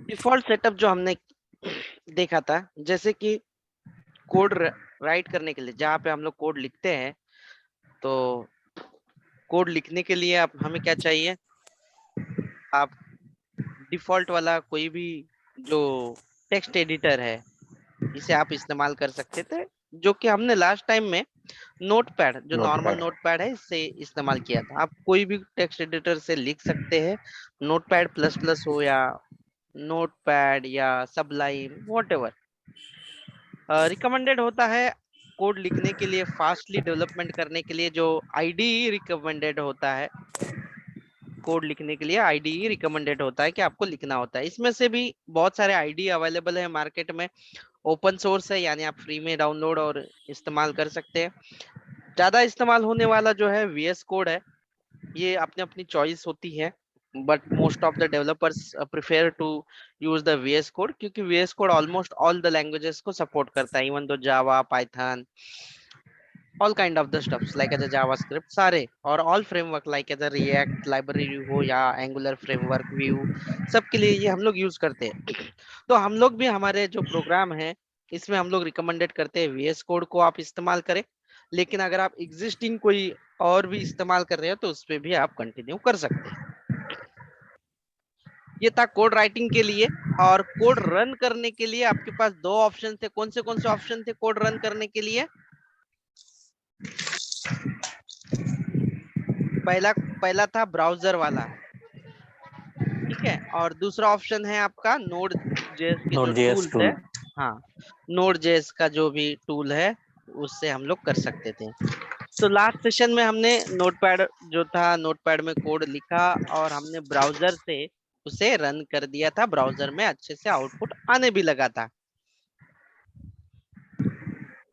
Default setup जो हमने देखा था, जैसे कि कोड राइट करने के लिए जहाँ पे हम लोग कोड लिखते हैं, तो कोड लिखने के लिए आप हमें क्या चाहिए, आप डिफॉल्ट वाला कोई भी जो टेक्स्ट एडिटर है इसे आप इस्तेमाल कर सकते थे, जो कि हमने लास्ट टाइम में नोटपैड, जो नॉर्मल नोटपैड। नोटपैड है, इससे इस्तेमाल किया था। आप कोई भी टेक्स्ट एडिटर से लिख सकते हैं, नोटपैड प्लस प्लस हो या नोटपैड या सबलाइन, वॉट एवर। रिकमेंडेड होता है कोड लिखने के लिए, फास्टली डेवलपमेंट करने के लिए जो आईडीई रिकमेंडेड होता है, कोड लिखने के लिए आईडीई रिकमेंडेड होता है कि आपको लिखना होता है। इसमें से भी बहुत सारे आईडी अवेलेबल है मार्केट में, ओपन सोर्स है, यानी आप फ्री में डाउनलोड और इस्तेमाल कर सकते हैं। ज्यादा इस्तेमाल होने वाला जो है वीएस कोड है, ये अपनी अपनी चॉइस होती है, but most of the developers prefer to use the VS code, क्योंकि VS code almost all the languages को सपोर्ट करता है, even though Java, Python, all kind of the stuffs like as JavaScript सारे, और all framework like as React library हो या angular framework, view, सबके लिए ये हम लोग यूज करते हैं। तो हम लोग भी हमारे जो प्रोग्राम है इसमें हम लोग रिकमेंडेड करते हैं वीएस कोड को आप इस्तेमाल करें, लेकिन अगर आप एग्जिस्टिंग कोई और भी इस्तेमाल कर रहे हो तो उस पर भी आप कंटिन्यू कर सकते हैं। ये था कोड राइटिंग के लिए। और कोड रन करने के लिए आपके पास दो ऑप्शन थे। कौन से ऑप्शन थे कोड रन करने के लिए? पहला पहला था ब्राउजर वाला, ठीक है, और दूसरा ऑप्शन है आपका नोड जेएस के जो नोड जेएस टूल्स है। टूल। हाँ, नोड जेएस का जो भी टूल है उससे हम लोग कर सकते थे। तो लास्ट सेशन में हमने नोटपैड जो था, नोटपैड में कोड लिखा और हमने ब्राउजर से उसे रन कर दिया था, ब्राउजर में अच्छे से आउटपुट आने भी लगा था।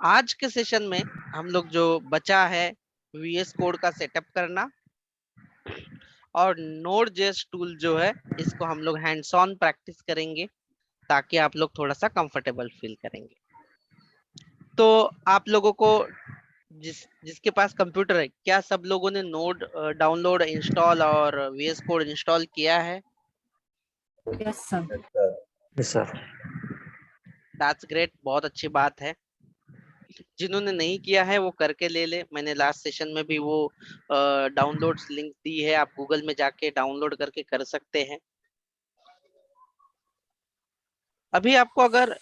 आज के सेशन में हम लोग जो बचा है वीएस कोड का सेटअप करना, और नोड जेएस टूल जो है इसको हम लोग हैंड्स ऑन प्रैक्टिस करेंगे, ताकि आप लोग थोड़ा सा कंफर्टेबल फील करेंगे। तो आप लोगों को जिसके पास कंप्यूटर है, क्या सब लोगों ने नोड डाउनलोड, इंस्टॉल और वीएस कोड इंस्टॉल किया है? Yes sir. Yes sir. That's great, बहुत अच्छी बात है। जिन्होंने नहीं किया है वो करके ले ले, मैंने लास्ट सेशन में भी वो डाउनलोड्स लिंक दी है, आप गूगल में जाके डाउनलोड करके कर सकते हैं। अभी आपको अगर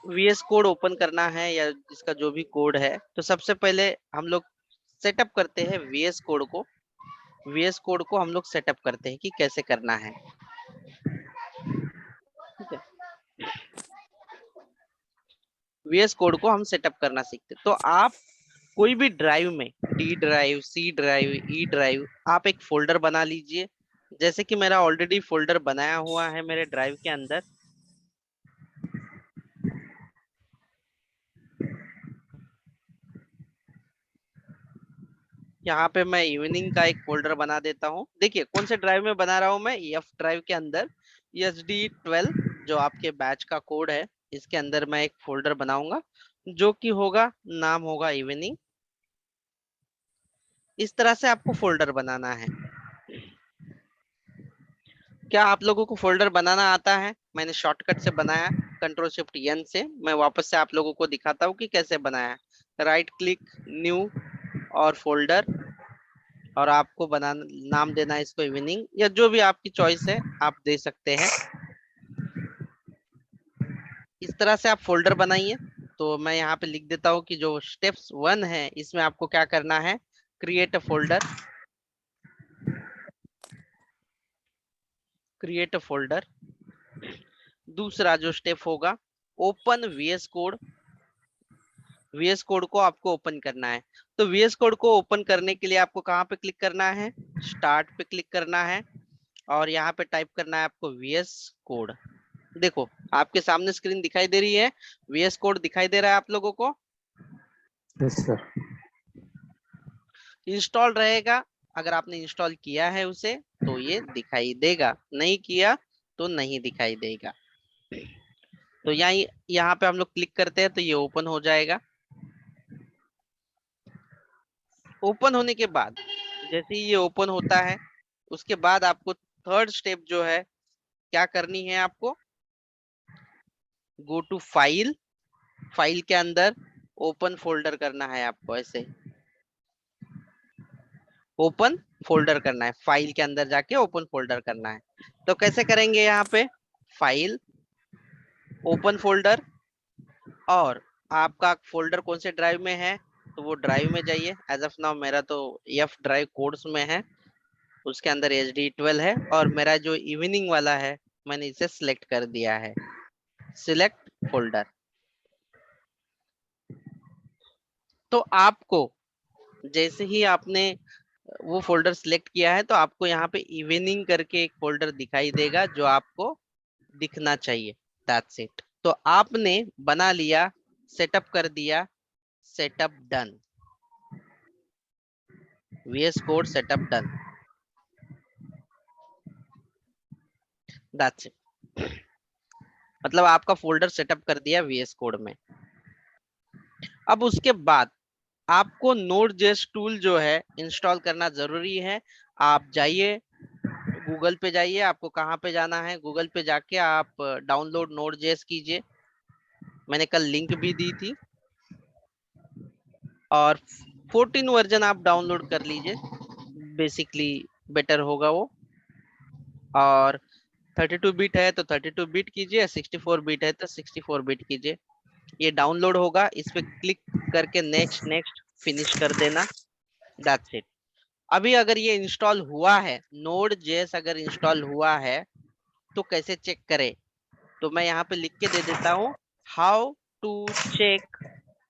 वीएस कोड ओपन करना है या इसका जो भी कोड है, तो सबसे पहले हम लोग सेटअप करते हैं वीएस कोड को। वीएस कोड को हम लोग सेटअप करते हैं कि कैसे करना है, ठीक है। वीएस कोड को हम सेटअप करना सीखते हैं। तो आप कोई भी ड्राइव में, D drive, C drive, E drive, आप एक फोल्डर बना लीजिए। जैसे कि मेरा ऑलरेडी फोल्डर बनाया हुआ है मेरे ड्राइव के अंदर। यहाँ पे मैं इवनिंग का एक फोल्डर बना देता हूँ। देखिए कौन से ड्राइव में बना रहा हूँ मैं, एफ ड्राइव के अंदर ESD12 जो आपके बैच का कोड है, इसके अंदर मैं एक फोल्डर बनाऊंगा जो कि होगा, नाम होगा इवनिंग। इस तरह से आपको फोल्डर बनाना है। क्या आप लोगों को फोल्डर बनाना आता है? मैंने शॉर्टकट से बनाया, कंट्रोल शिफ्ट एन से। मैं वापस से आप लोगों को दिखाता हूँ कि कैसे बनाया। राइट क्लिक, न्यू और फोल्डर, और आपको बनाना, नाम देना है इसको इवनिंग, या जो भी आपकी चॉइस है आप दे सकते हैं। इस तरह से आप फोल्डर बनाइए। तो मैं यहाँ पे लिख देता हूँ कि जो स्टेप्स 1 है इसमें आपको क्या करना है, create a folder. Create a folder. दूसरा जो स्टेप होगा, open VS code. VS code को आपको ओपन करना है। तो वीएस कोड को ओपन करने के लिए आपको कहाँ पे क्लिक करना है, स्टार्ट पे क्लिक करना है, और यहाँ पे टाइप करना है आपको वीएस कोड। देखो आपके सामने स्क्रीन दिखाई दे रही है, वीएस कोड दिखाई दे रहा है आप लोगों को। Yes sir. इंस्टॉल रहेगा, अगर आपने इंस्टॉल किया है उसे तो ये दिखाई देगा, नहीं किया तो नहीं दिखाई देगा। तो यहाँ पे हम लोग क्लिक करते हैं तो ये ओपन हो जाएगा। ओपन होने के बाद जैसे ही ये ओपन होता है, उसके बाद आपको थर्ड स्टेप जो है क्या करनी है, आपको गो टू फाइल, फाइल के अंदर ओपन फोल्डर करना है आपको, ऐसे ओपन फोल्डर करना है, फाइल के अंदर जाके ओपन फोल्डर करना है। तो कैसे करेंगे, यहाँ पे फाइल, ओपन फोल्डर, और आपका फोल्डर कौन से ड्राइव में है तो वो ड्राइव में जाइए। एज ऑफ नाउ मेरा तो एफ ड्राइव कोड्स में है, उसके अंदर HD12 है, और मेरा जो इवनिंग वाला है मैंने इसे सिलेक्ट कर दिया है, सिलेक्ट फोल्डर। तो आपको जैसे ही आपने वो फोल्डर सिलेक्ट किया है तो आपको यहाँ पे इवनिंग करके एक फोल्डर दिखाई देगा जो आपको दिखना चाहिए। That's it. तो आपने बना लिया, सेटअप कर दिया, setup done, VS code setup done, that's it. मतलब आपका फोल्डर सेटअप कर दिया VS कोड में। अब उसके बाद आपको Node.js टूल जो है इंस्टॉल करना जरूरी है। आप जाइए गूगल पे जाइए, आपको कहाँ पे जाना है, गूगल पे जाके आप डाउनलोड Node.js कीजिए, मैंने कल लिंक भी दी थी, और 14 वर्जन आप डाउनलोड कर लीजिए, बेसिकली बेटर होगा वो। और 32 बिट है तो 32 बिट कीजिए, 64 बिट है तो 64 बिट कीजिए। ये डाउनलोड होगा, इस पे क्लिक करके नेक्स्ट नेक्स्ट फिनिश कर देना, दैट्स इट। अभी अगर ये इंस्टॉल हुआ है, Node.js अगर इंस्टॉल हुआ है तो कैसे चेक करें, तो मैं यहाँ पे लिख के दे देता हूँ, how to check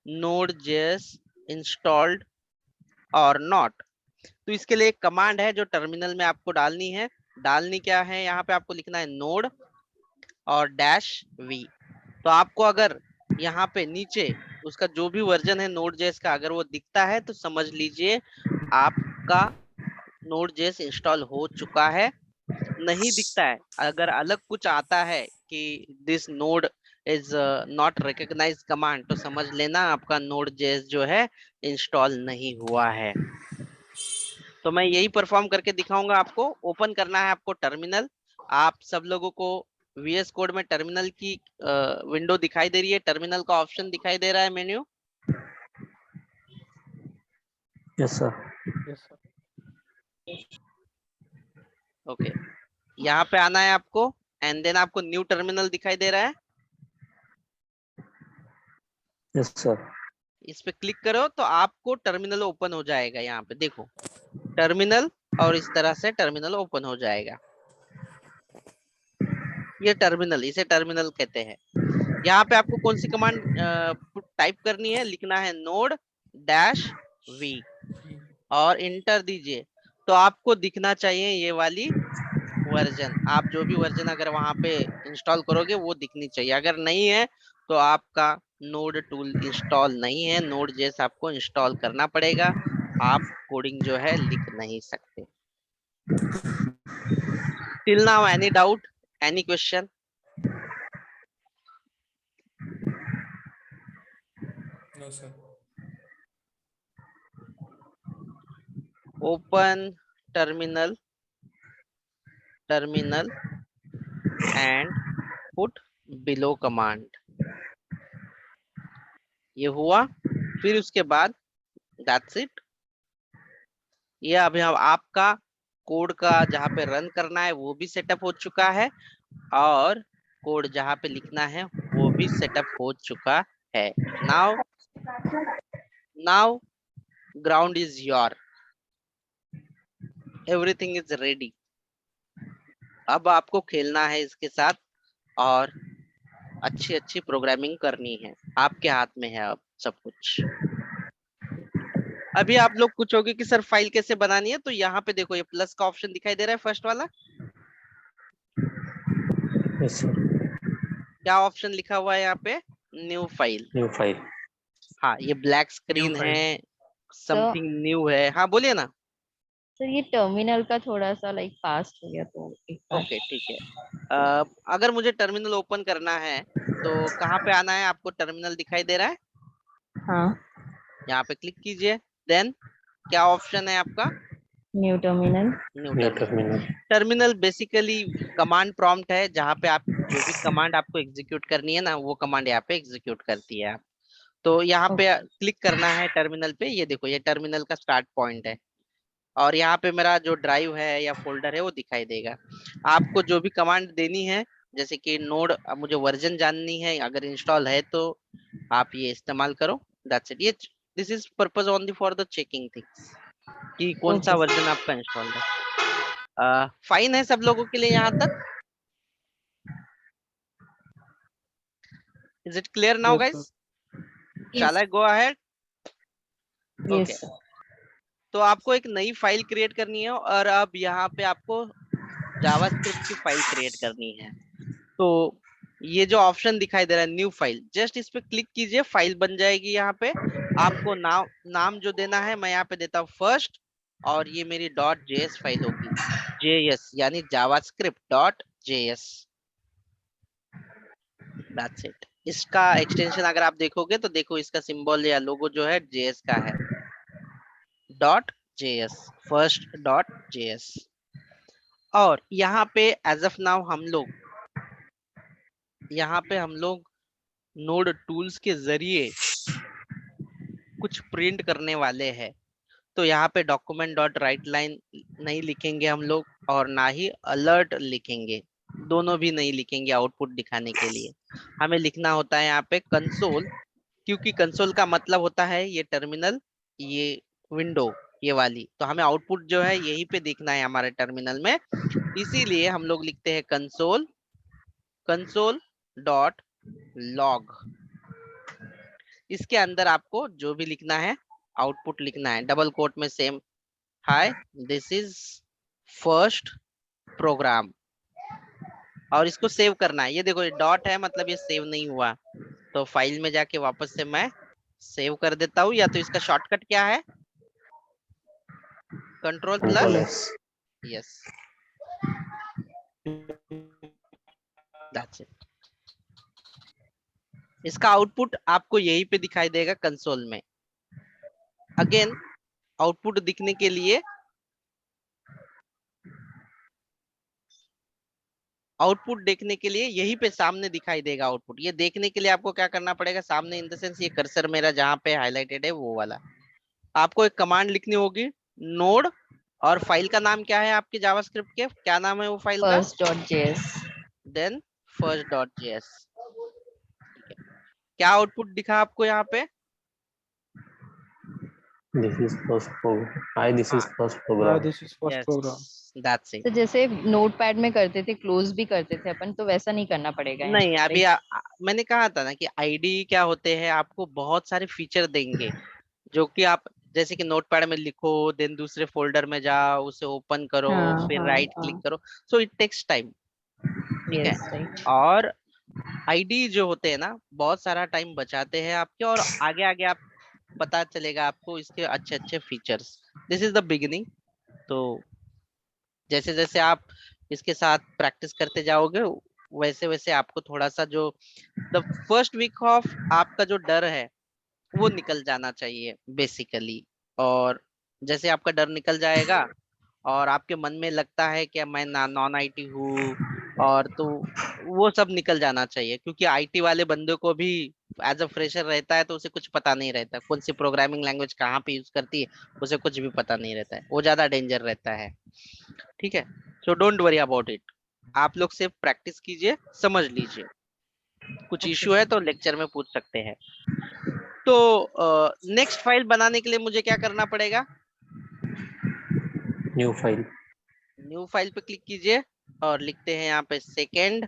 Node.js installed और नॉट। तो इसके लिए एक कमांड है जो टर्मिनल में आपको डालनी है। डालनी क्या है, यहाँ पे आपको लिखना है नोड और -v। तो आपको अगर यहाँ पे नीचे उसका जो भी वर्जन है Node.js का अगर वो दिखता है तो समझ लीजिए आपका Node.js इंस्टॉल हो चुका है। नहीं दिखता है, अगर अलग कुछ आता है कि this node is not recognize command, तो समझ लेना आपका Node.js जो है इंस्टॉल नहीं हुआ है। तो मैं यही परफॉर्म करके दिखाऊंगा आपको। ओपन करना है आपको टर्मिनल। आप सब लोगों को VS कोड में टर्मिनल की विंडो दिखाई दे रही है, टर्मिनल का ऑप्शन दिखाई दे रहा है, मेन्यू। Yes, sir. ओके, यहाँ पे आना है आपको, एंड देन आपको न्यू टर्मिनल दिखाई दे रहा है, Yes, sir. इस पे क्लिक करो तो आपको टर्मिनल ओपन हो जाएगा। यहाँ पे देखो टर्मिनल, और इस तरह से टर्मिनल ओपन हो जाएगा। ये टर्मिनल, इसे टर्मिनल कहते हैं। यहाँ पे आपको कौन सी कमांड टाइप करनी है, लिखना है node-v और इंटर दीजिए। तो आपको दिखना चाहिए ये वाली वर्जन, आप जो भी वर्जन अगर वहां पे इंस्टॉल करोगे वो दिखनी चाहिए। अगर नहीं है तो आपका नोड टूल इंस्टॉल नहीं है, Node.js आपको इंस्टॉल करना पड़ेगा, आप कोडिंग जो है लिख नहीं सकते। Till now any doubt, any question? No, sir. Open terminal, terminal and put below command, ये हुआ। फिर उसके बाद दैट्स इट। ये अभी हम आपका कोड का जहाँ पे रन करना है वो भी सेटअप हो चुका है, और कोड जहाँ पे लिखना है वो भी सेटअप हो चुका है। Now now ground is your, everything is ready. अब आपको खेलना है इसके साथ और अच्छी अच्छी प्रोग्रामिंग करनी है, आपके हाथ में है अब सब कुछ। अभी आप लोग पूछोगे कि सर फाइल कैसे बनानी है, तो यहाँ पे देखो ये प्लस का ऑप्शन दिखाई दे रहा है, फर्स्ट वाला। Yes, sir. क्या ऑप्शन लिखा हुआ है यहाँ पे, न्यू फाइल। New file. हाँ, ये ब्लैक स्क्रीन file. है, समथिंग न्यू है। हाँ बोलिए ना। सर ये टर्मिनल का थोड़ा सा लाइक फास्ट हो गया तो एक बार। ओके ठीक है। अगर मुझे टर्मिनल ओपन करना है तो कहाँ पे आना है, आपको टर्मिनल दिखाई दे रहा है, हाँ यहाँ पे क्लिक कीजिए। देन क्या ऑप्शन है आपका, new terminal. New new terminal. Terminal. Terminal basically command prompt है, जहाँ पे आप जो भी कमांड आपको एग्जीक्यूट करनी है ना, वो कमांड यहाँ पे एग्जीक्यूट करती है। तो यहाँ पे ओके। क्लिक करना है टर्मिनल पे। ये देखो, ये टर्मिनल का स्टार्ट पॉइंट है, और यहाँ पे मेरा जो ड्राइव है या फोल्डर है वो दिखाई देगा। आपको जो भी कमांड देनी है, जैसे कि नोड, मुझे वर्जन जाननी है, अगर इंस्टॉल है तो आप ये इस्तेमाल करो। That's it. ये this is purpose only for the checking things कि कौन सा ओके सर। वर्जन आपका इंस्टॉल्ड है। फाइन है सब लोगों के लिए यहाँ तक? Is it clear now Yes, sir. Guys? Shall I go ahead? Okay. Yes sir. तो आपको एक नई फाइल क्रिएट करनी है, और अब यहाँ पे आपको जावास्क्रिप्ट की फाइल क्रिएट करनी है। तो ये जो ऑप्शन दिखाई दे रहा है न्यू फाइल, जस्ट इस पे क्लिक कीजिए, फाइल बन जाएगी। यहाँ पे आपको नाम जो देना है, मैं यहाँ पे देता हूँ फर्स्ट, और ये मेरी .js फाइल होगी। JS यानी जावास्क्रिप्ट .js। That's it. इसका एक्सटेंशन अगर आप देखोगे तो देखो, इसका सिंबल या लोगो जो है JS का है, .js, first.js। और यहाँ पे एज ऑफ नाउ हम लोग नोड टूल्स के जरिए कुछ प्रिंट करने वाले हैं। तो यहाँ पे डॉक्यूमेंट डॉट राइट लाइन नहीं लिखेंगे हम लोग, और ना ही अलर्ट लिखेंगे, दोनों भी नहीं लिखेंगे आउटपुट दिखाने के लिए। हमें लिखना होता है यहाँ पे कंसोल, क्योंकि कंसोल का मतलब होता है ये टर्मिनल, ये विंडो, ये वाली। तो हमें आउटपुट जो है यहीं पे दिखना है हमारे टर्मिनल में, इसीलिए हम लोग लिखते हैं कंसोल डॉट लॉग। इसके अंदर आपको जो भी लिखना है आउटपुट लिखना है, डबल कोट में same, hi this is first program, और इसको सेव करना है। ये देखो, ये डॉट है, मतलब ये सेव नहीं हुआ। तो फाइल में जाके वापस से मैं सेव कर देता हूँ, या तो इसका शॉर्टकट क्या है, control control plus, S. Yes, that's it. इसका आउटपुट आपको यहीं पे दिखाई देगा कंसोल में। अगेन आउटपुट दिखने के लिए, आउटपुट देखने के लिए यहीं पे सामने दिखाई देगा आउटपुट। ये देखने के लिए आपको क्या करना पड़ेगा, सामने इन द सेंस ये कर्सर मेरा जहां पे हाईलाइटेड है वो वाला, आपको एक कमांड लिखनी होगी, नोड, और फाइल का नाम क्या है आपके जावास्क्रिप्ट के, क्या नाम है वो फाइल का, first.js। Then first.js। ठीक है, क्या आउटपुट दिखा आपको यहाँ पे? This is first program. This is हाँ, first Yeah, program. this is first program. Yes, that's it. तो जैसे नोटपैड में करते थे, क्लोज भी करते थे अपन, तो वैसा नहीं करना पड़ेगा यहाँ नहीं, अभी राइट? मैंने कहा था ना कि आईडी क्या होते हैं, आपको बहुत सारे फीचर देंगे, जो कि आप जैसे कि नोटपैड में लिखो, देन दूसरे फोल्डर में जाओ, उसे ओपन करो, हाँ फिर हाँ राइट हाँ। क्लिक करो, सो इट टेक्स टाइम। ठीक है, यस राइट। और आईडी जो होते हैं ना, बहुत सारा टाइम बचाते हैं आपके, और आगे आगे आप पता चलेगा आपको इसके अच्छे अच्छे features. This is the beginning. तो जैसे जैसे आप इसके साथ प्रैक्टिस करते जाओगे, वैसे वैसे आपको थोड़ा सा जो द फर्स्ट वीक ऑफ आपका जो डर है वो निकल जाना चाहिए बेसिकली। और जैसे आपका डर निकल जाएगा, और आपके मन में लगता है कि मैं नॉन आईटी हूँ, और तो वो सब निकल जाना चाहिए, क्योंकि आईटी वाले बंदे को भी एज अ फ्रेशर रहता है, तो उसे कुछ पता नहीं रहता कौन सी प्रोग्रामिंग लैंग्वेज कहाँ पे यूज करती है, उसे कुछ भी पता नहीं रहता है, वो ज्यादा डेंजर रहता है। ठीक है, so don't worry about it. आप लोग सिर्फ प्रैक्टिस कीजिए, समझ लीजिए, कुछ ओके इश्यू है सर। तो लेक्चर में पूछ सकते हैं। तो नेक्स्ट फाइल बनाने के लिए मुझे क्या करना पड़ेगा, न्यू फाइल। न्यू फाइल पे क्लिक कीजिए, और लिखते हैं यहाँ पे second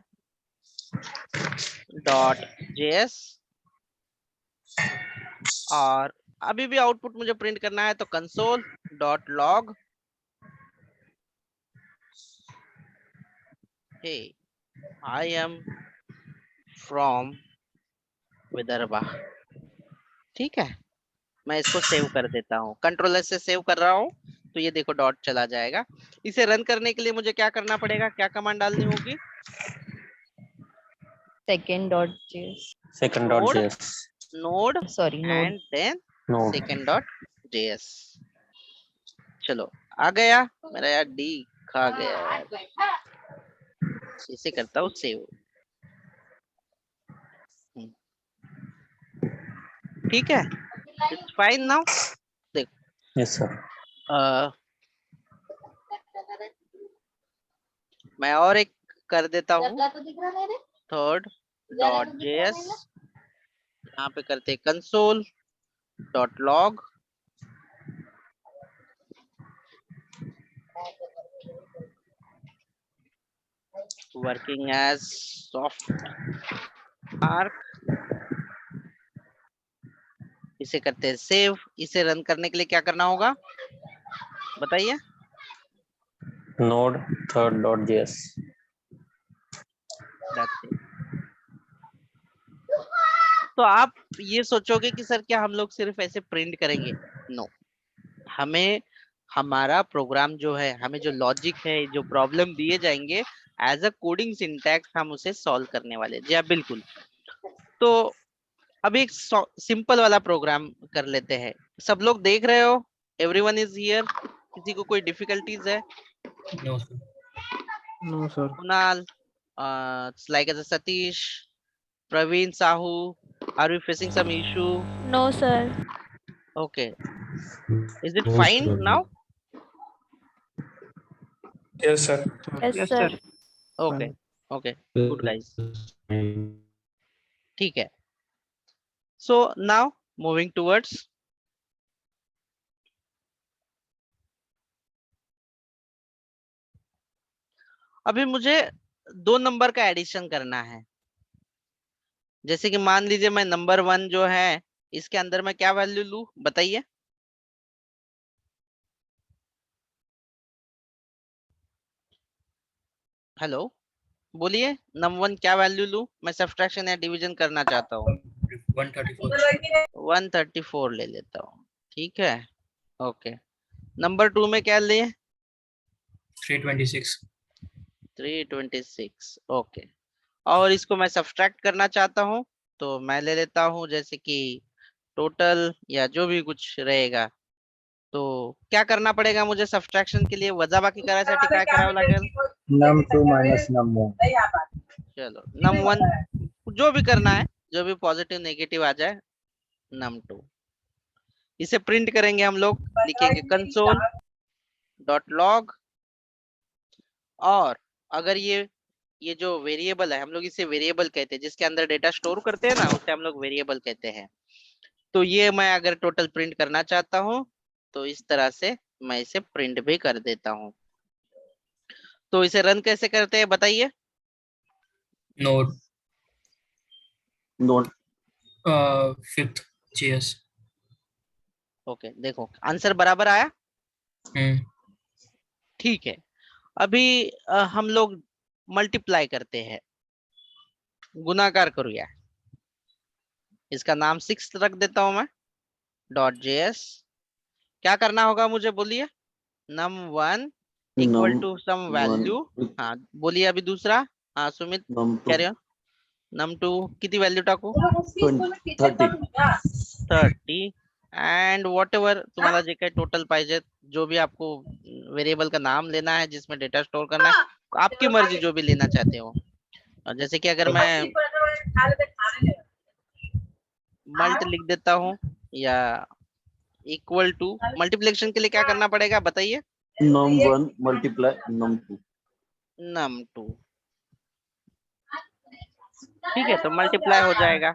.js। और अभी भी आउटपुट मुझे प्रिंट करना है, तो console.log। Hey, I am from Vidarbha. ठीक है, मैं इसको सेव कर देता हूँ, कंट्रोल एस से सेव कर रहा हूँ, तो ये देखो डॉट चला जाएगा। इसे रन करने के लिए मुझे क्या करना पड़ेगा, क्या कमांड डालनी होगी, second.js। Second dot node, JS. Sorry node. And then node. second.js। चलो आ गया मेरा यार, डी खा गया यार, इसे करता हूँ सेव। ठीक है, it's fine now. Yes, sir. मैं और एक कर देता हूँ, थर्ड डॉट जेएस, यहाँ पे करते console dot log, working as soft arc, इसे करते हैं सेव। इसे रन करने के लिए क्या करना होगा बताइए? Node third.js. That's it. तो आप ये सोचोगे कि सर क्या हम लोग सिर्फ ऐसे प्रिंट करेंगे? नो, हमें हमारा प्रोग्राम जो है, हमें जो लॉजिक है, जो प्रॉब्लम दिए जाएंगे एज अ कोडिंग सिंटैक्स, हम उसे सॉल्व करने वाले। जी हाँ, बिल्कुल। तो अभी एक सिंपल वाला प्रोग्राम कर लेते हैं। सब लोग देख रहे हो? Everyone is here? किसी को कोई डिफिकल्टीज है? No, sir. No, sir. Kunal, it's like as a Satish, Praveen, Sahu, are we facing some issue? No, sir. Okay, is it fine now? Yes, sir. Yes, sir. Okay, okay, good guys. ठीक है. So now moving towards अभी मुझे 2 number का addition करना है। जैसे कि मान लीजिए मैं नंबर 1 जो है, इसके अंदर मैं क्या वैल्यू लूं बताइए? हेलो, बोलिए, नंबर 1 क्या वैल्यू लूं? मैं सब्ट्रैक्शन या डिवीजन करना चाहता हूँ। 134. 134 ले लेता हूँ, ठीक है। ओके, नंबर 2 में क्या लिए? 326. 326, ओके। और इसको मैं सब्ट्रैक्ट करना चाहता हूँ, तो मैं ले लेता हूँ जैसे कि टोटल या जो भी कुछ रहेगा। तो क्या करना पड़ेगा मुझे सब्ट्रैक्शन के लिए? वजाबाकी करायसाठी काय करावं लागेल? num2 minus num1. चलो, num1 जो भी करना है, जो भी पॉजिटिव नेगेटिव आ जाए, num2 इसे प्रिंट करेंगे हम लोग। लिखेंगे कंसोल डॉट लॉग, और अगर ये जो वेरिएबल है, हम लोग इसे वेरिएबल कहते हैं, जिसके अंदर डेटा स्टोर करते हैं ना, उसे हम लोग वेरिएबल कहते हैं। तो ये मैं अगर टोटल प्रिंट करना चाहता हूँ, तो इस तरह से मैं इसे प्रिंट भी कर देता हूँ। तो इसे रन कैसे करते हैं बताइए? Node. Node. Fifth JS. Okay, देखो आंसर बराबर आया। ठीक है, अभी हम लोग मल्टीप्लाई करते हैं, गुणाकार करूया। इसका नाम 6 रख देता हूं मैं, डॉट जेएस। क्या करना होगा मुझे बोलिए? num1 equal to some value. हाँ बोलिए अभी दूसरा। हाँ सुमित कह रहे हो? num2 कितनी वैल्यू टाकू? 30 एंड वॉट एवर तुम्हाला जे काही टोटल पाहिजे, जो भी आपको वेरिएबल का नाम लेना है, जिसमें डेटा स्टोर करना है, आपकी मर्जी जो भी लेना चाहते हो। और जैसे कि अगर मैं मल्ट लिख देता हूँ, या इक्वल टू, मल्टीप्लिकेशन के लिए क्या करना पड़ेगा बताइए? num1 multiply num2. num2, ठीक है, तो मल्टीप्लाई हो जाएगा।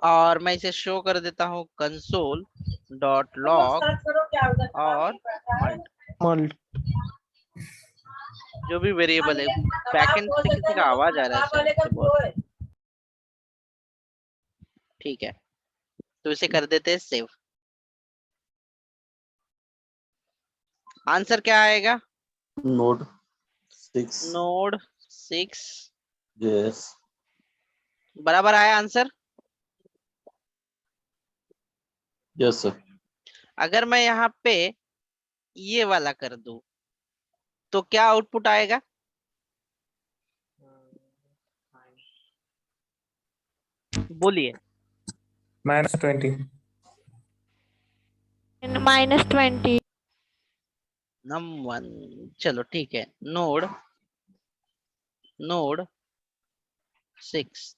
और मैं इसे शो कर देता हूँ कंसोल डॉट लॉग और मल्ट, Mult. जो भी वेरिएबल है। बैकएंड से किसी का आवाज आ रहा है शायद से बहुत। ठीक है, तो इसे कर देते हैं सेव। आंसर क्या आएगा? Node 6 node 6 JS. बराबर आया आंसर। Yes, sir. अगर मैं यहाँ पे ये वाला कर दूं, तो क्या आउटपुट आएगा? बोलिए। -20. -20. num1, चलो ठीक है, नोड 6,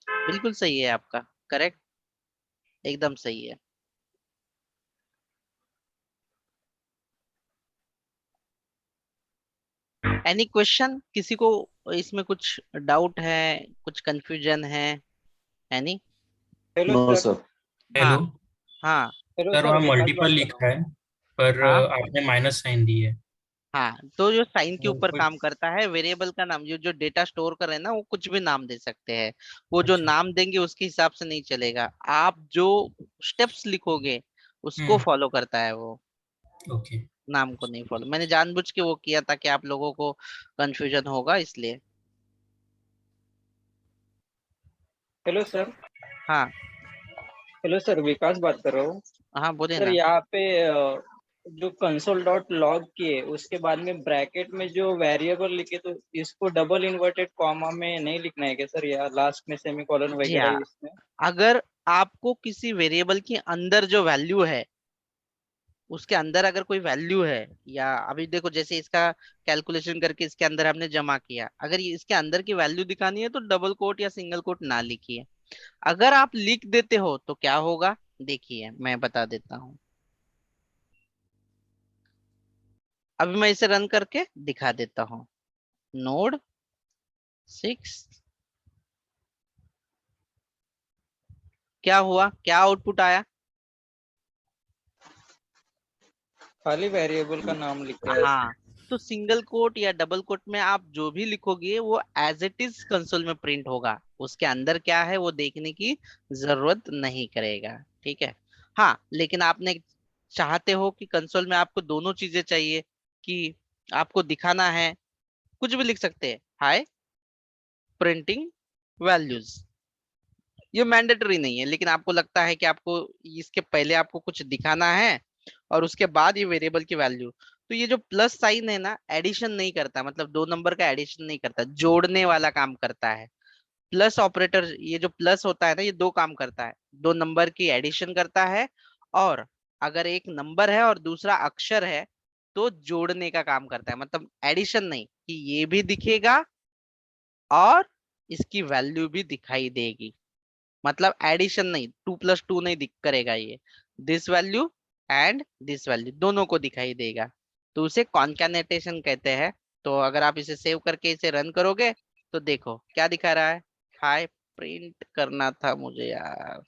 बिल्कुल सही है आपका, करेक्ट, एकदम सही है। एनी क्वेश्चन, किसी को इसमें कुछ डाउट है, कुछ कंफ्यूजन है? Any? Hello No, sir. sir. हाँ हेलो हाँ हेलो सर, सर, वहाँ विकास मल्टीपल बात कर रहा लिखा है पर हाँ आपने माइनस साइन दी है। हाँ, तो जो साइन के वो ऊपर कुछ काम करता है, वेरिएबल का नाम, जो जो डेटा स्टोर कर रहे हैं ना, वो कुछ भी नाम दे सकते हैं। वो जो अच्छा। नाम देंगे उसके हिसाब से नहीं चलेगा, आप जो स्टेप्स लिखोगे उसको हम्म। फॉलो करता है वो, ओके। नाम को नहीं फॉलो। मैंने जानबूझ के वो किया ताकि आप लोगों को कंफ्यूजन होगा, इसलिए। Hello sir. हाँ हेलो सर, विकास बात कर रहा हूँ। हाँ, बोले सर ना। यहाँ पे जो कंसोल डॉट लॉग किए उसके बाद में ब्रैकेट में जो वेरिएबल लिखे, तो इसको डबल इन्वर्टेड कॉमा में नहीं लिखना है क्या सर, या लास्ट में सेमीकोलन जी वगैरह हाँ, इसमें? अगर आपको किसी वेरिएबल के अंदर जो वैल्यू है, उसके अंदर अगर कोई वैल्यू है, या अभी देखो जैसे इसका कैलकुलेशन करके इसके अंदर हमने जमा किया, अगर ये इसके अंदर की वैल्यू दिखानी है तो डबल कोट या सिंगल कोट ना लिखिए। अगर आप लिख देते हो तो क्या होगा, देखिए मैं बता देता हूँ। अभी मैं इसे रन करके दिखा देता हूँ। नोड 6, क्या हुआ, क्या आउटपुट आया? खाली वेरिएबल का नाम लिखा है। हाँ, तो सिंगल कोट या डबल कोट में आप जो भी लिखोगे वो एज इट इज कंसोल में प्रिंट होगा, उसके अंदर क्या है वो देखने की जरूरत नहीं करेगा, ठीक है। हाँ, लेकिन आपने चाहते हो कि कंसोल में आपको दोनों चीजें चाहिए, कि आपको दिखाना है, कुछ भी लिख सकते हैं, हाय प्रिंटिंग वैल्यूज, ये मैंडेटरी नहीं है, लेकिन आपको लगता है कि आपको इसके पहले आपको कुछ दिखाना है और उसके बाद ये वेरिएबल की वैल्यू। तो ये जो प्लस साइन है ना, एडिशन नहीं करता, मतलब दो नंबर का एडिशन नहीं करता, जोड़ने वाला काम करता है। प्लस ऑपरेटर, ये जो प्लस होता है ना, ये दो काम करता है, दो नंबर की एडिशन करता है, और अगर एक नंबर है और दूसरा अक्षर है तो जोड़ने का काम करता है, मतलब एडिशन नहीं, कि ये भी दिखेगा और इसकी वैल्यू भी दिखाई देगी, मतलब एडिशन नहीं, 2 + 2 नहीं दिख करेगा ये, this value and this value दोनों को दिखाई देगा, तो उसे कॉन्कैनेटेशन कहते हैं। तो अगर आप इसे सेव करके इसे रन करोगे तो देखो क्या दिखा रहा है, हाय प्रिंट करना था मुझे यार,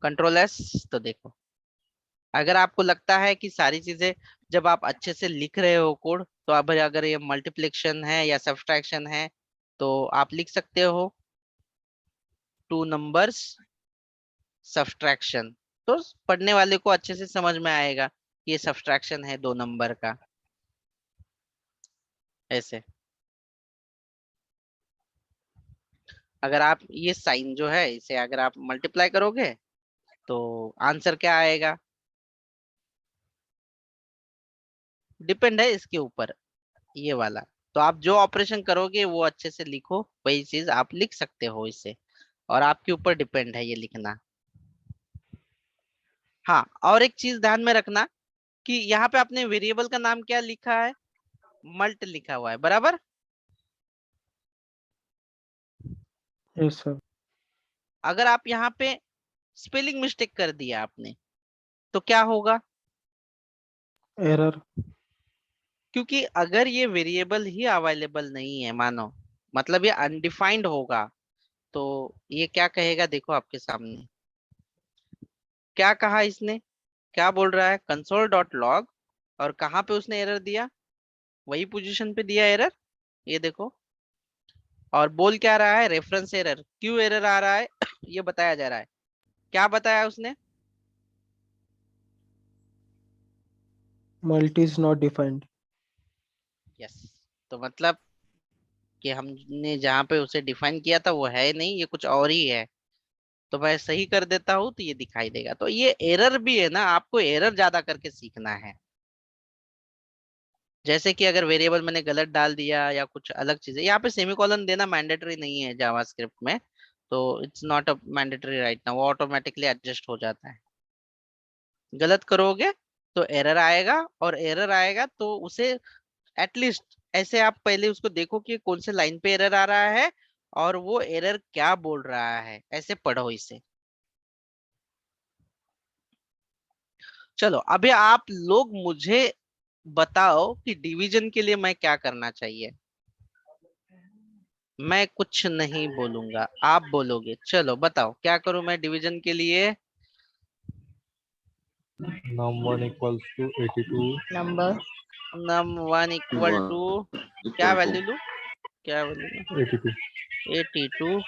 कंट्रोल एस, तो देखो। अगर आपको लगता है कि सारी चीजें जब आप अच्छे से लिख रहे हो कोड, तो अब अगर ये मल्टीप्लिकेशन है या सब्ट्रैक्शन है तो आप लिख सकते हो टू नंबर्स सब्ट्रैक्शन, तो पढ़ने वाले को अच्छे से समझ में आएगा कि ये सब्ट्रैक्शन है दो नंबर का, ऐसे। अगर आप ये साइन जो है इसे अगर आप मल्टीप्लाई करोगे तो आंसर क्या आएगा, डिपेंड है इसके ऊपर, ये वाला। तो आप जो ऑपरेशन करोगे वो अच्छे से लिखो, वही चीज आप लिख सकते हो इसे, और आपके ऊपर डिपेंड है ये लिखना। हाँ, और एक चीज ध्यान में रखना कि यहाँ पे आपने वेरिएबल का नाम क्या लिखा है, मल्ट लिखा हुआ है, बराबर। Yes sir. अगर आप यहाँ पे स्पेलिंग मिस्टेक कर दिया आपने तो क्या होगा, एरर। क्योंकि अगर ये वेरिएबल ही अवेलेबल नहीं है, मानो मतलब ये अनडिफाइंड होगा, तो ये क्या कहेगा, देखो आपके सामने क्या कहा इसने, क्या बोल रहा है, कंसोल डॉट लॉग, और कहाँ पे उसने एरर दिया, वही पोजीशन पे दिया एरर, ये देखो। और बोल क्या रहा है, रेफरेंस एरर, क्यों एरर आ रहा है ये बताया जा रहा है, क्या बताया उसने, multi is not defined. Yes. तो मतलब कि हमने जहाँ पे उसे डिफाइन किया था वो है नहीं, ये कुछ और ही है, तो मैं सही कर देता हूँ तो ये दिखाई देगा। तो ये एरर भी है ना, आपको एरर ज्यादा करके सीखना है। जैसे कि अगर वेरिएबल मैंने गलत डाल दिया या कुछ अलग चीजें, यहाँ पे सेमीकोलन देना मैंडेटरी नहीं है जावास्क्रिप्ट में, तो it's not a mandatory right now, वो ऑटोमेटिकली एडजस्ट हो जाता है। गलत करोगे तो एरर आएगा, और एरर आएगा तो उसे एटलीस्ट ऐसे आप पहले उसको देखो कि कौन से लाइन पे एरर आ रहा है और वो एरर क्या बोल रहा है, ऐसे पढ़ो इसे। चलो अभी आप लोग मुझे बताओ कि डिवीजन के लिए मैं क्या करना चाहिए। मैं कुछ नहीं बोलूंगा, आप बोलोगे। चलो बताओ क्या करूं मैं डिवीजन के लिए। num1 equals to 82, Number num1 equal to क्या equal to वैल्यू लूं, क्या वैल्यू लूं? 82, 82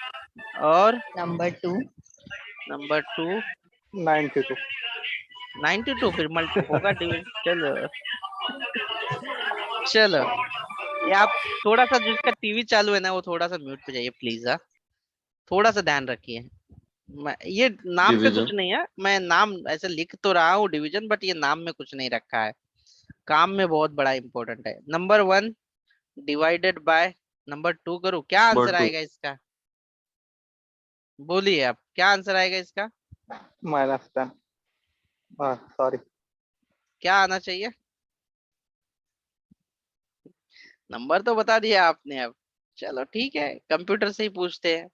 और number 2, नंबर 2 92। 92, फिर मल्टी होगा डिवीजन। चलो चलो, ये आप थोड़ा सा जिसका टीवी चालू है ना वो थोड़ा सा म्यूट पे जाइए प्लीज। हाँ, थोड़ा सा ध्यान रखिए। ये नाम पे कुछ division. नहीं है, मैं नाम ऐसे लिख तो रहा हूँ डिवीजन, बट ये नाम में कुछ नहीं रखा है। काम में बहुत बड़ा इंपॉर्टेंट है। नंबर 1 डिवाइडेड बाय नंबर 2 करूँ, क्या आंसर Number 2. आएगा इसका? बोलिए आप, क्या आंसर आएगा इसका? -10। सॉरी। क्या आना चाहिए? नंबर तो बता दिया आपने अब। चलो ठीक है, कंप्यूटर से ही पूछते हैं।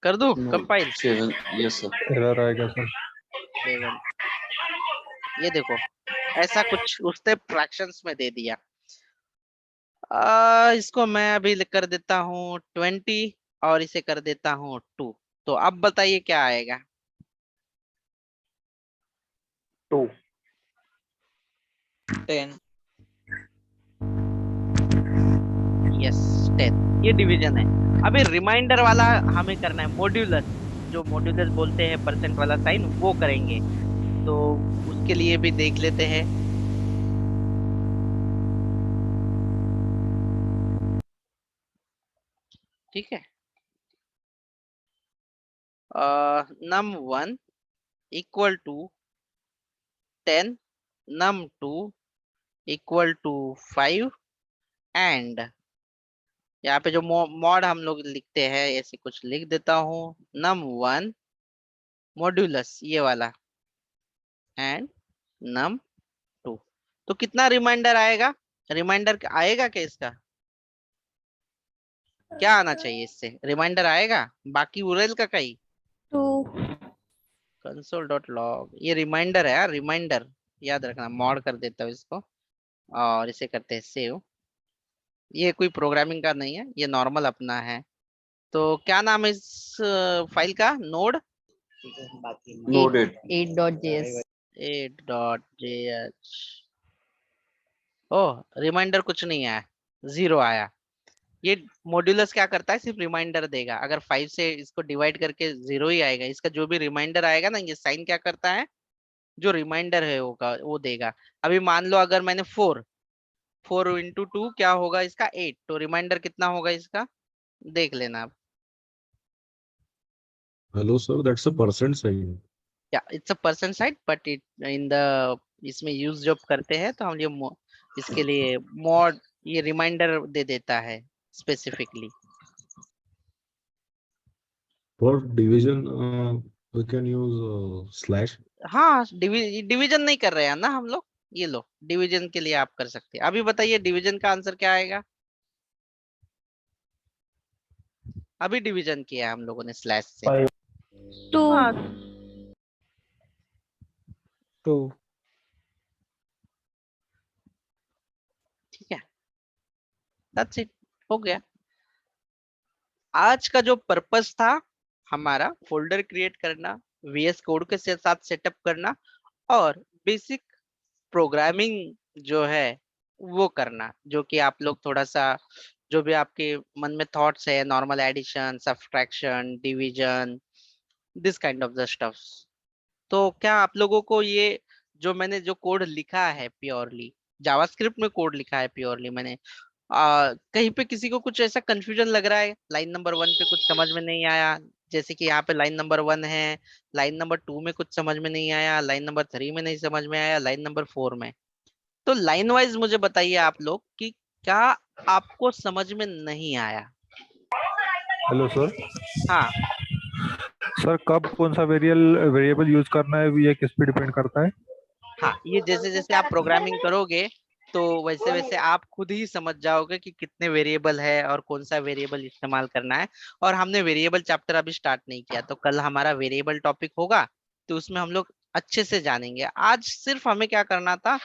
कर दूं No. Compile? 7. Yes, sir. error आएगा सर। 7, ये देखो ऐसा कुछ उसने फ्रैक्शंस में दे दिया। इसको मैं अभी कर देता हूँ 20 और इसे कर देता हूँ 2। तो अब बताइए क्या आएगा? 2 10। यस 10, ये डिवीजन है। अभी रिमाइंडर वाला हमें करना है, मॉड्यूलस, जो मॉड्यूलस बोलते हैं परसेंट वाला साइन, वो करेंगे। तो उसके लिए भी देख लेते हैं। ठीक है, num1 equal to 10, num2 equal to 5 and यहाँ पे जो मॉड हम लोग लिखते हैं ऐसे कुछ लिख देता हूँ, num1 मॉड्यूलस ये वाला एंड num2। तो कितना रिमाइंडर आएगा? रिमाइंडर आएगा क्या इसका? क्या आना चाहिए इससे? रिमाइंडर आएगा? बाकी उरेल का कहीं 2, कंसोल डॉट लॉग, ये रिमाइंडर है यार, रिमाइंडर याद रखना। मॉड कर देता हूँ इसको और इसे करते हैं सेव। ये कोई प्रोग्रामिंग का नहीं है, ये नॉर्मल अपना है। तो क्या नाम है इस फाइल का? Node Node 8. 8.js. 8.jh। ओह, रिमाइंडर कुछ नहीं आया, 0 आया। ये मॉड्यूलस क्या करता है, सिर्फ रिमाइंडर देगा। अगर 5 से इसको डिवाइड करके 0 ही आएगा। इसका जो भी रिमाइंडर आएगा ना, ये साइन क्या करता है, जो रिमाइंडर है वो देगा। अभी मान लो अगर मैंने 4 इंटू 2 क्या होगा इसका? 8। तो रिमाइंडर कितना होगा इसका, देख लेना आप। Hello sir, that's a percent sign. या it's a percent side, but it in the इसमें यूज जब करते हैं तो हम ये इसके लिए मॉड ये रिमाइंडर दे देता है specifically. For division, we can use slash. हाँ, डिवीजन नहीं कर रहे हैं ना हम लोग। ये लो, डिवीजन के लिए आप कर सकते हैं। अभी बताइए डिवीजन का आंसर क्या आएगा? अभी डिवीजन किया हम लोगों ने स्लैश से। 2, हाँ 2। ठीक है, दैट्स इट, हो गया। आज का जो पर्पस था हमारा, फोल्डर क्रिएट करना, VS कोड के साथ सेटअप करना और बेसिक प्रोग्रामिंग जो है वो करना, जो कि आप लोग थोड़ा सा जो भी आपके मन में थॉट्स है, normal addition, subtraction, division, this kind of the stuffs. तो क्या आप लोगों को ये जो मैंने जो कोड लिखा है प्योरली जावास्क्रिप्ट में कोड लिखा है प्योरली मैंने, कहीं पे किसी को कुछ ऐसा कंफ्यूजन लग रहा है? लाइन नंबर 1 पे कुछ समझ में नहीं आया, जैसे कि यहाँ पे लाइन नंबर 1 है, लाइन नंबर 2 में कुछ समझ में नहीं आया, लाइन नंबर 3 में नहीं समझ में आया, लाइन नंबर 4 में। तो लाइन वाइज मुझे बताइए आप लोग कि क्या आपको समझ में नहीं आया? Hello sir. हाँ सर कब कौन सा वेरिएबल यूज करना है ये किस पे डिपेंड करता है? हाँ, ये जैसे जैसे आप प्रोग्रामिंग करोगे तो वैसे वैसे आप खुद ही समझ जाओगे कि कितने वेरिएबल है और कौन सा वेरिएबल इस्तेमाल करना है। और हमने वेरिएबल चैप्टर अभी स्टार्ट नहीं किया, तो कल हमारा वेरिएबल टॉपिक होगा, तो उसमें हम लोग अच्छे से जानेंगे। आज सिर्फ हमें क्या करना था,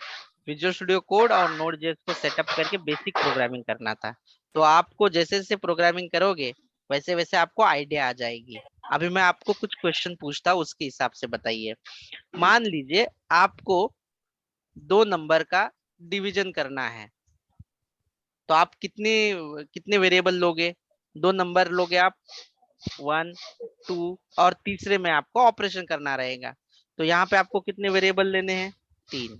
विजुअल स्टूडियो कोड और नोड.जेएस को सेटअप करके बेसिक प्रोग्रामिंग करना था। तो आपको जैसे जैसे प्रोग्रामिंग करोगे वैसे वैसे आपको आइडिया आ जाएगी। अभी मैं आपको कुछ क्वेश्चन पूछता हूँ, उसके हिसाब से बताइए। मान लीजिए आपको 2 नंबर का डिवीजन करना है, तो आप कितने कितने वेरिएबल लोगे? 2 नंबर लोगे आप, 1 2, और तीसरे में आपको ऑपरेशन करना रहेगा। तो यहाँ पे आपको कितने वेरिएबल लेने हैं? 3।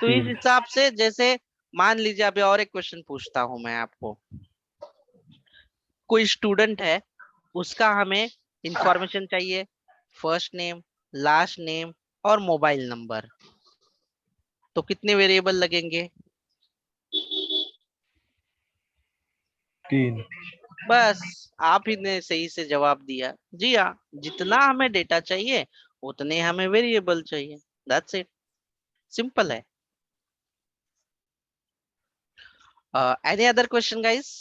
तो इस हिसाब से, जैसे मान लीजिए अभी और एक क्वेश्चन पूछता हूं मैं आपको। कोई स्टूडेंट है, उसका हमें इंफॉर्मेशन चाहिए, फर्स्ट नेम, लास्ट नेम और मोबाइल नंबर। तो कितने वेरिएबल लगेंगे? 3। बस आप ही ने सही से जवाब दिया। जी हाँ, जितना हमें डेटा चाहिए उतने हमें वेरिएबल चाहिए। दैट्स इट, सिंपल है। Any other question guys?